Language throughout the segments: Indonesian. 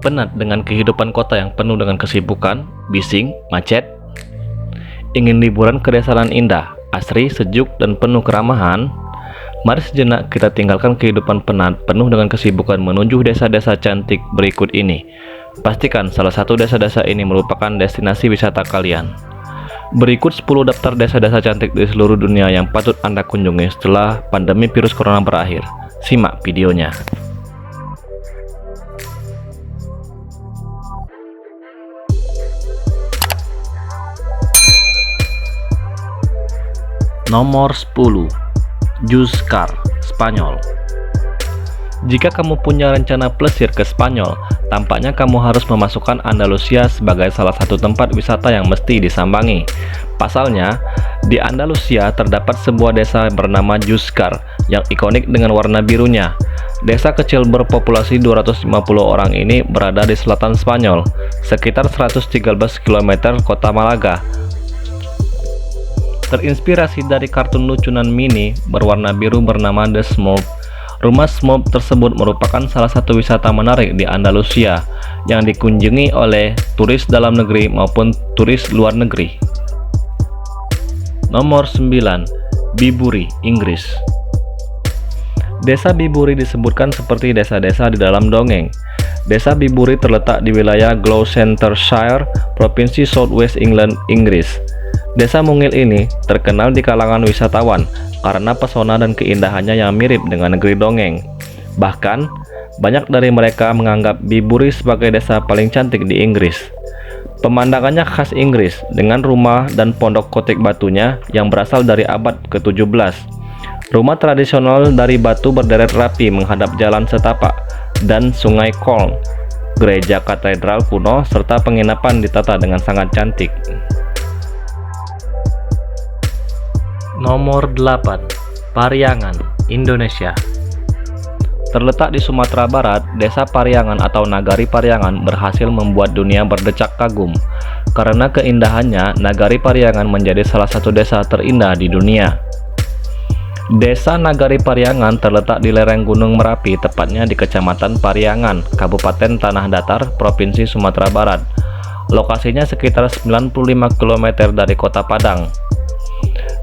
Penat dengan kehidupan kota yang penuh dengan kesibukan, bising, macet? Ingin liburan ke desa nan indah, asri, sejuk, dan penuh keramahan? Mari sejenak kita tinggalkan kehidupan penat penuh dengan kesibukan menuju desa-desa cantik berikut ini. Pastikan salah satu desa-desa ini merupakan destinasi wisata kalian. Berikut 10 daftar desa-desa cantik di seluruh dunia yang patut Anda kunjungi setelah pandemi virus corona berakhir. Simak videonya. Nomor 10. Juscar, Spanyol. Jika kamu punya rencana plesir ke Spanyol, tampaknya kamu harus memasukkan Andalusia sebagai salah satu tempat wisata yang mesti disambangi. Pasalnya, di Andalusia terdapat sebuah desa bernama Juscar yang ikonik dengan warna birunya. Desa kecil berpopulasi 250 orang ini berada di selatan Spanyol, sekitar 113 km kota Malaga. Terinspirasi dari kartun lucunan mini berwarna biru bernama The Smurf, rumah Smurf tersebut merupakan salah satu wisata menarik di Andalusia yang dikunjungi oleh turis dalam negeri maupun turis luar negeri. Nomor 9. Bibury, Inggris. Desa Bibury disebutkan seperti desa-desa di dalam dongeng. Desa Bibury terletak di wilayah Gloucestershire, Provinsi South West England, Inggris. Desa mungil ini terkenal di kalangan wisatawan karena pesona dan keindahannya yang mirip dengan negeri dongeng. Bahkan, banyak dari mereka menganggap Bibury sebagai desa paling cantik di Inggris. Pemandangannya khas Inggris dengan rumah dan pondok kotek batunya yang berasal dari abad ke-17. Rumah tradisional dari batu berderet rapi menghadap jalan setapak dan sungai Colne. Gereja katedral kuno serta penginapan ditata dengan sangat cantik. Nomor 8. Pariangan, Indonesia. Terletak di Sumatera Barat, Desa Pariangan atau Nagari Pariangan berhasil membuat dunia berdecak kagum. Karena keindahannya, Nagari Pariangan menjadi salah satu desa terindah di dunia. Desa Nagari Pariangan terletak di lereng Gunung Merapi, tepatnya di Kecamatan Pariangan, Kabupaten Tanah Datar, Provinsi Sumatera Barat. Lokasinya sekitar 95 km dari Kota Padang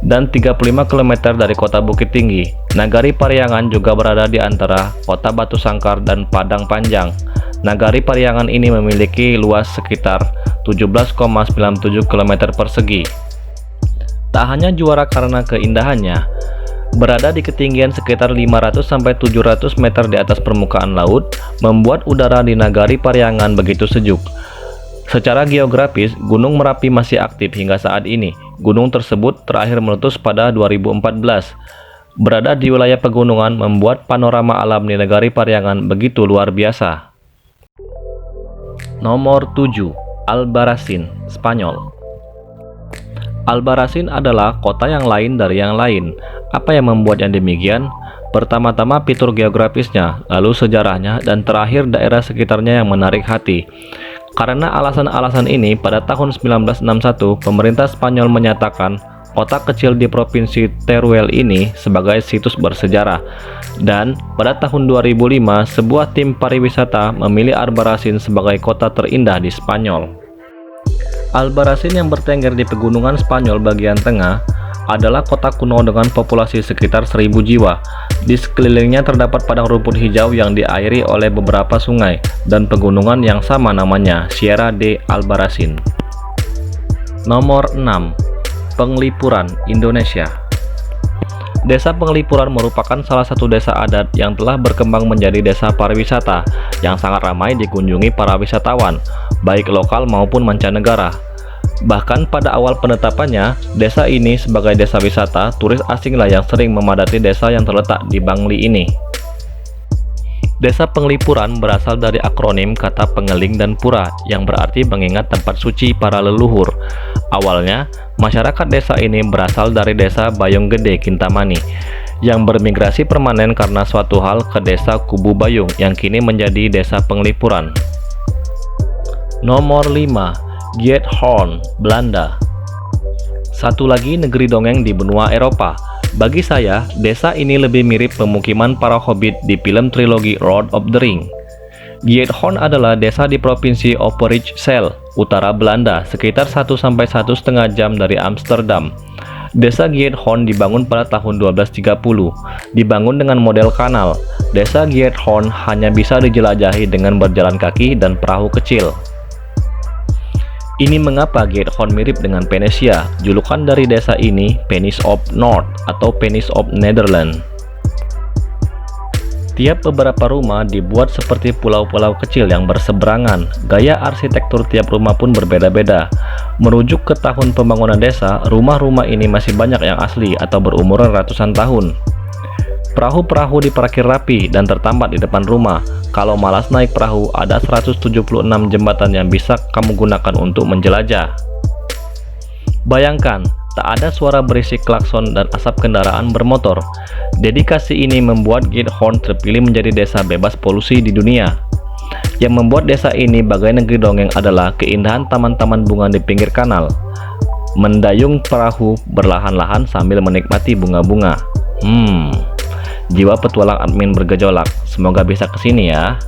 dan 35 km dari Kota Bukit Tinggi. Nagari Pariangan juga berada di antara Kota Batu Sangkar dan Padang Panjang. Nagari Pariangan ini memiliki luas sekitar 17,97 km persegi. Tak hanya juara karena keindahannya, berada di ketinggian sekitar 500-700 meter di atas permukaan laut, membuat udara di Nagari Pariangan begitu sejuk. Secara geografis, Gunung Merapi masih aktif hingga saat ini. Gunung tersebut terakhir meletus pada 2014. Berada di wilayah pegunungan membuat panorama alam di Nagari Pariangan begitu luar biasa. Nomor 7. Albarracin, Spanyol. Albarracin adalah kota yang lain dari yang lain. Apa yang membuatnya demikian? Pertama-tama fitur geografisnya, lalu sejarahnya, dan terakhir daerah sekitarnya yang menarik hati. Karena alasan-alasan ini, pada tahun 1961, pemerintah Spanyol menyatakan kota kecil di Provinsi Teruel ini sebagai situs bersejarah. Dan pada tahun 2005, sebuah tim pariwisata memilih Albarracin sebagai kota terindah di Spanyol. Albarracin yang bertengger di pegunungan Spanyol bagian tengah adalah kota kuno dengan populasi sekitar 1000 jiwa. Di sekelilingnya terdapat padang rumput hijau yang diairi oleh beberapa sungai dan pegunungan yang sama namanya, Sierra de Albarracin. Nomor 6. Penglipuran, Indonesia. Desa Penglipuran merupakan salah satu desa adat yang telah berkembang menjadi desa pariwisata yang sangat ramai dikunjungi para wisatawan, baik lokal maupun mancanegara. Bahkan pada awal penetapannya, desa ini sebagai desa wisata, turis asinglah yang sering memadati desa yang terletak di Bangli ini. Desa Penglipuran berasal dari akronim kata pengeling dan pura, yang berarti mengingat tempat suci para leluhur. Awalnya, masyarakat desa ini berasal dari desa Bayung Gede, Kintamani, yang bermigrasi permanen karena suatu hal ke desa Kubu Bayung, yang kini menjadi desa Penglipuran. Nomor 5. Giethoorn, Belanda. Satu lagi negeri dongeng di benua Eropa. Bagi saya, desa ini lebih mirip pemukiman para hobbit di film trilogi Lord of the Ring. Giethoorn adalah desa di provinsi Overijssel, utara Belanda, sekitar 1–1,5 jam dari Amsterdam. Desa Giethoorn dibangun pada tahun 1230, dibangun dengan model kanal. Desa Giethoorn hanya bisa dijelajahi dengan berjalan kaki dan perahu kecil. Ini mengapa Giethoorn mirip dengan Venesia. Julukan dari desa ini Venice of North atau Venice of Netherlands. Tiap beberapa rumah dibuat seperti pulau-pulau kecil yang berseberangan. Gaya arsitektur tiap rumah pun berbeda-beda. Merujuk ke tahun pembangunan desa, rumah-rumah ini masih banyak yang asli atau berumuran ratusan tahun. Perahu-perahu diparkir rapi dan tertambat di depan rumah. Kalau malas naik perahu, ada 176 jembatan yang bisa kamu gunakan untuk menjelajah. Bayangkan, tak ada suara berisik klakson dan asap kendaraan bermotor. Dedikasi ini membuat Giethoorn terpilih menjadi desa bebas polusi di dunia. Yang membuat desa ini bagai negeri dongeng adalah keindahan taman-taman bunga di pinggir kanal. Mendayung perahu berlahan-lahan sambil menikmati bunga-bunga. Jiwa petualang admin bergejolak. Semoga bisa kesini ya.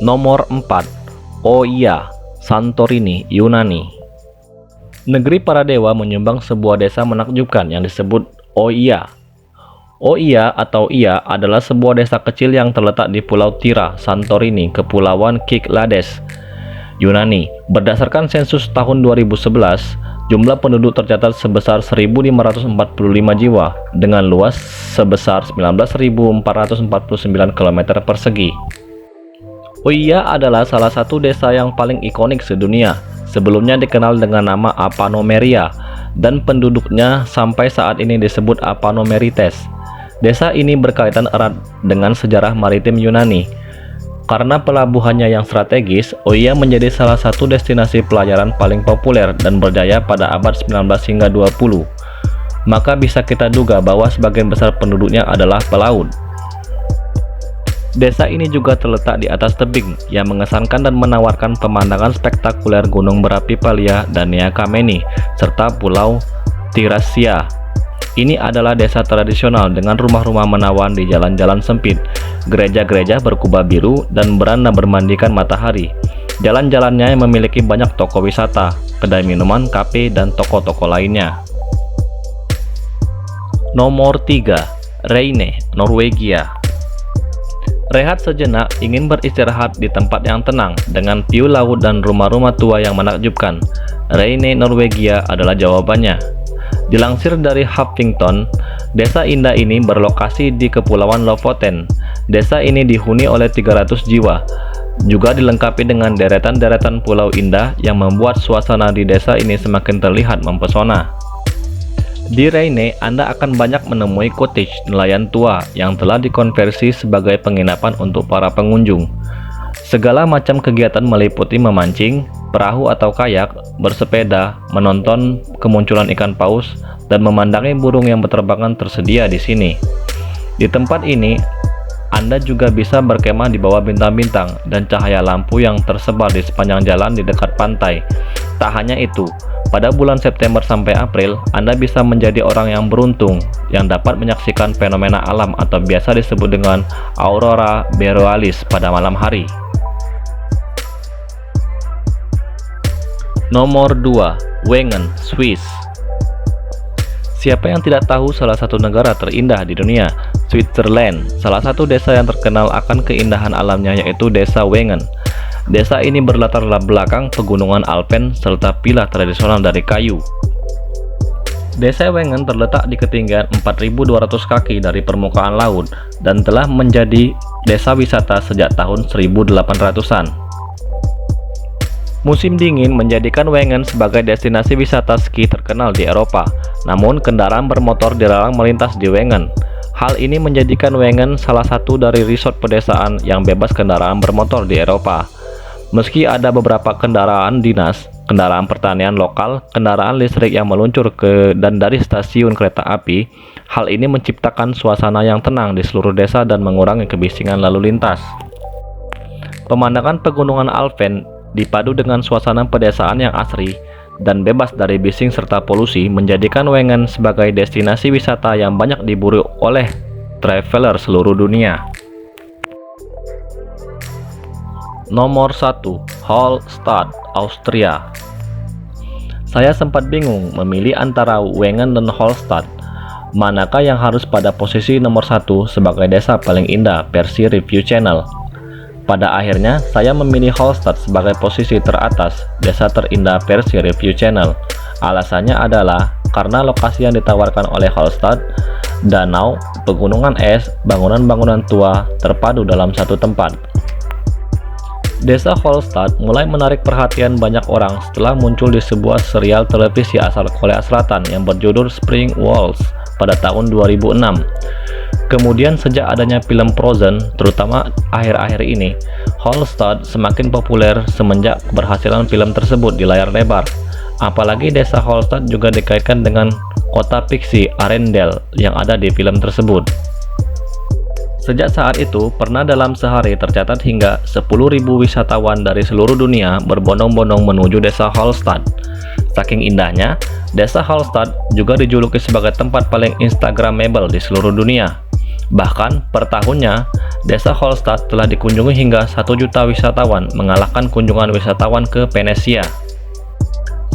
Nomor 4. Oh iya, Santorini, Yunani. Negeri para dewa menyumbang sebuah desa menakjubkan yang disebut Oia. Oia atau Ia adalah sebuah desa kecil yang terletak di Pulau Tira, Santorini, Kepulauan Cyclades, Yunani. Berdasarkan sensus tahun 2011, jumlah penduduk tercatat sebesar 1.545 jiwa dengan luas sebesar 19.449 km persegi. Oia adalah salah satu desa yang paling ikonik sedunia. Sebelumnya dikenal dengan nama Apanomeria dan penduduknya sampai saat ini disebut Apanomerites. Desa ini berkaitan erat dengan sejarah maritim Yunani. Karena pelabuhannya yang strategis, Oia menjadi salah satu destinasi pelayaran paling populer dan berjaya pada abad 19 hingga 20. Maka bisa kita duga bahwa sebagian besar penduduknya adalah pelaut. Desa ini juga terletak di atas tebing yang mengesankan dan menawarkan pemandangan spektakuler gunung berapi Palia dan Niakameni serta pulau Tirasia. Ini adalah desa tradisional dengan rumah-rumah menawan di jalan-jalan sempit, gereja-gereja berkubah biru dan beranda bermandikan matahari. Jalan-jalannya memiliki banyak toko wisata, kedai minuman, kafe, dan toko-toko lainnya. Nomor 3. Reyne, Norwegia. Rehat sejenak, ingin beristirahat di tempat yang tenang dengan view laut dan rumah-rumah tua yang menakjubkan. Reyne, Norwegia adalah jawabannya. Dilansir dari Huffington, desa indah ini berlokasi di Kepulauan Lofoten. Desa ini dihuni oleh 300 jiwa. Juga dilengkapi dengan deretan-deretan pulau indah yang membuat suasana di desa ini semakin terlihat mempesona. Di Reyne, Anda akan banyak menemui cottage nelayan tua yang telah dikonversi sebagai penginapan untuk para pengunjung. Segala macam kegiatan meliputi memancing, perahu atau kayak, bersepeda, menonton kemunculan ikan paus, dan memandangi burung yang berterbangan tersedia di sini. Di tempat ini, Anda juga bisa berkemah di bawah bintang-bintang dan cahaya lampu yang tersebar di sepanjang jalan di dekat pantai. Tak hanya itu, pada bulan September sampai April, Anda bisa menjadi orang yang beruntung yang dapat menyaksikan fenomena alam atau biasa disebut dengan aurora borealis pada malam hari. Nomor 2. Wengen, Swiss. Siapa yang tidak tahu salah satu negara terindah di dunia, Switzerland? Salah satu desa yang terkenal akan keindahan alamnya yaitu Desa Wengen. Desa ini berlatar belakang pegunungan Alpen serta villa tradisional dari kayu. Desa Wengen terletak di ketinggian 4.200 kaki dari permukaan laut dan telah menjadi desa wisata sejak tahun 1800-an. Musim dingin menjadikan Wengen sebagai destinasi wisata ski terkenal di Eropa. Namun kendaraan bermotor dilarang melintas di Wengen. Hal ini menjadikan Wengen salah satu dari resort pedesaan yang bebas kendaraan bermotor di Eropa. Meski ada beberapa kendaraan dinas, kendaraan pertanian lokal, kendaraan listrik yang meluncur ke dan dari stasiun kereta api, hal ini menciptakan suasana yang tenang di seluruh desa dan mengurangi kebisingan lalu lintas. Pemandangan pegunungan Alpen dipadu dengan suasana pedesaan yang asri dan bebas dari bising serta polusi menjadikan Wengen sebagai destinasi wisata yang banyak diburu oleh traveler seluruh dunia. Nomor 1. Hallstatt, Austria. Saya sempat bingung memilih antara Wengen dan Hallstatt. Manakah yang harus pada posisi nomor 1 sebagai desa paling indah versi review channel? Pada akhirnya, saya memilih Hallstatt sebagai posisi teratas desa terindah versi review channel. Alasannya adalah karena lokasi yang ditawarkan oleh Hallstatt, danau, pegunungan es, bangunan-bangunan tua terpadu dalam satu tempat. Desa Hallstatt mulai menarik perhatian banyak orang setelah muncul di sebuah serial televisi asal Korea Selatan yang berjudul Spring Walls pada tahun 2006. Kemudian sejak adanya film Frozen, terutama akhir-akhir ini, Hallstatt semakin populer semenjak keberhasilan film tersebut di layar lebar. Apalagi desa Hallstatt juga dikaitkan dengan kota fiksi Arendelle yang ada di film tersebut. Sejak saat itu, pernah dalam sehari tercatat hingga 10.000 wisatawan dari seluruh dunia berbondong-bondong menuju desa Hallstatt. Saking indahnya, desa Hallstatt juga dijuluki sebagai tempat paling instagramable di seluruh dunia. Bahkan, per tahunnya, desa Hallstatt telah dikunjungi hingga 1 juta wisatawan, mengalahkan kunjungan wisatawan ke Venesia.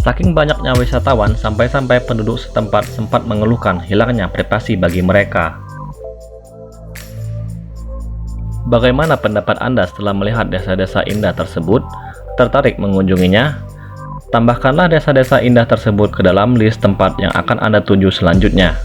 Saking banyaknya wisatawan, sampai-sampai penduduk setempat sempat mengeluhkan hilangnya privasi bagi mereka. Bagaimana pendapat Anda setelah melihat desa-desa indah tersebut? Tertarik mengunjunginya? Tambahkanlah desa-desa indah tersebut ke dalam list tempat yang akan Anda tuju selanjutnya.